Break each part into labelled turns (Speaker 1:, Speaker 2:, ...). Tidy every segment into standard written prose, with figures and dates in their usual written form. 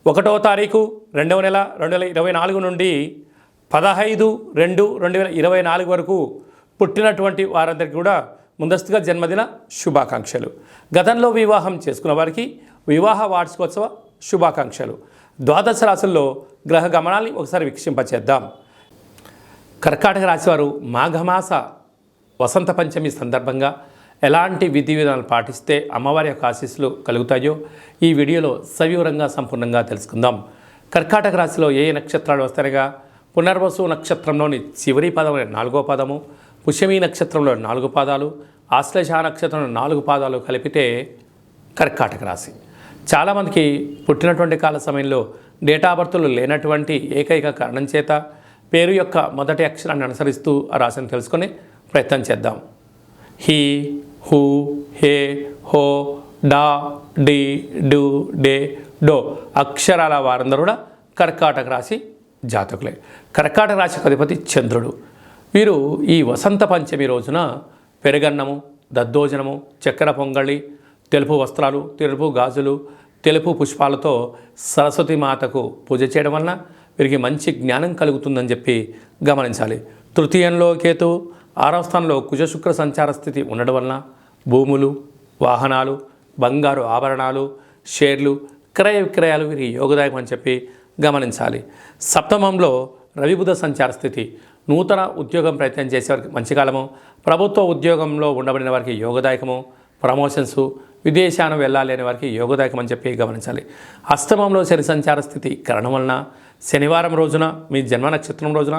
Speaker 1: 1వ తారీఖు 2వ నెల 2024 నుండి 15/2/2024 వరకు పుట్టినటువంటి వారందరికీ కూడా ముందస్తుగా జన్మదిన శుభాకాంక్షలు. గతంలో వివాహం చేసుకున్న వారికి వివాహ వార్షికోత్సవ శుభాకాంక్షలు. ద్వాదశ రాశుల్లో గ్రహ గమనాల్ని ఒకసారి వీక్షింపచేద్దాం. కర్కాటక రాశి వారు మాఘమాస వసంత పంచమి సందర్భంగా ఎలాంటి విధి విధానాలు పాటిస్తే అమ్మవారి యొక్క ఆశీస్సులు కలుగుతాయో ఈ వీడియోలో సవివరంగా సంపూర్ణంగా తెలుసుకుందాం. కర్కాటక రాశిలో ఏ నక్షత్రాలు వస్తాయనగా పునర్వసు నక్షత్రంలోని చివరి పదం 4వ పదము, పుష్యమి నక్షత్రంలో 4 పాదాలు, ఆశ్లేష నక్షత్రంలో 4 పాదాలు కలిపితే కర్కాటక రాశి. చాలామందికి పుట్టినటువంటి కాల సమయంలో డేటా బర్త్లు లేనటువంటి ఏకైక కారణం చేత పేరు యొక్క మొదటి అక్షరాన్ని అనుసరిస్తూ ఆ రాశిని తెలుసుకొని ప్రయత్నం చేద్దాం. హీ, హూ, హే, హో, డా, డి, డు, డే, డో అక్షరాల వారందరూ కూడా కర్కాటక రాశి జాతకులే. కర్కాటక రాశికి అధిపతి చంద్రుడు. వీరు ఈ వసంత పంచమి రోజున పెరుగన్నము, దద్దోజనము, చక్కెర పొంగళి, తెలుపు వస్త్రాలు, తెలుపు గాజులు, తెలుపు పుష్పాలతో సరస్వతి మాతకు పూజ చేయడం వలన వీరికి మంచి జ్ఞానం కలుగుతుందని చెప్పి గమనించాలి. తృతీయంలో కేతు, 6వ స్థానంలో కుజశుక్ర సంచార స్థితి ఉండడం వలన భూములు, వాహనాలు, బంగారు ఆభరణాలు, షేర్లు, క్రయ విక్రయాలు వీరికి యోగదాయకం అని చెప్పి గమనించాలి. సప్తమంలో రవిబుధ సంచార స్థితి, నూతన ఉద్యోగం ప్రయత్నం చేసేవారికి మంచి కాలము, ప్రభుత్వ ఉద్యోగంలో ఉండబడిన వారికి యోగదాయకము, ప్రమోషన్స్, విదేశానికి వెళ్ళాలి అనే వారికి యోగదాయకం అని చెప్పి గమనించాలి. అష్టమంలో శని సంచార స్థితి కారణం వలన శనివారం రోజున మీ జన్మ నక్షత్రం రోజున,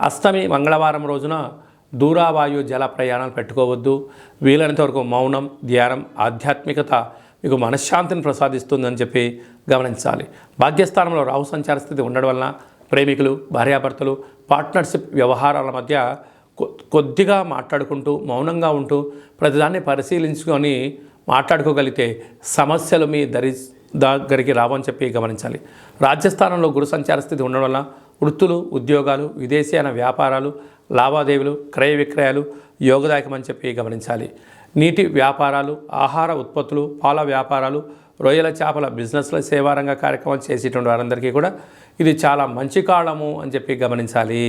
Speaker 1: అష్టమి మంగళవారం రోజున దూరావాయు జల ప్రయాణాలు పెట్టుకోవద్దు. వీలైనంత వరకు మౌనం, ధ్యానం, ఆధ్యాత్మికత మీకు మనశ్శాంతిని ప్రసాదిస్తుందని చెప్పి గమనించాలి. భాగ్యస్థానంలో రాహు సంచార స్థితి ఉండడం వలన ప్రేమికులు, భార్యాభర్తలు, పార్ట్నర్షిప్ వ్యవహారాల మధ్య కొద్దిగా మాట్లాడుకుంటూ మౌనంగా ఉంటూ ప్రతిదాన్ని పరిశీలించుకొని మాట్లాడుకోగలిగితే సమస్యలు మీ దగ్గరికి రావని చెప్పి గమనించాలి. రాజ్యస్థానంలో గురు సంచార స్థితి ఉండడం వల్ల వృత్తులు, ఉద్యోగాలు, విదేశీయాన వ్యాపారాలు, లావాదేవీలు, క్రయ విక్రయాలు యోగదాయకమని చెప్పి గమనించాలి. నీటి వ్యాపారాలు, ఆహార ఉత్పత్తులు, పాల వ్యాపారాలు, రొయ్యల చేపల బిజినెస్ల సేవారంగ కార్యక్రమాలు చేసేటువంటి వారందరికీ కూడా ఇది చాలా మంచి కాలము అని చెప్పి గమనించాలి.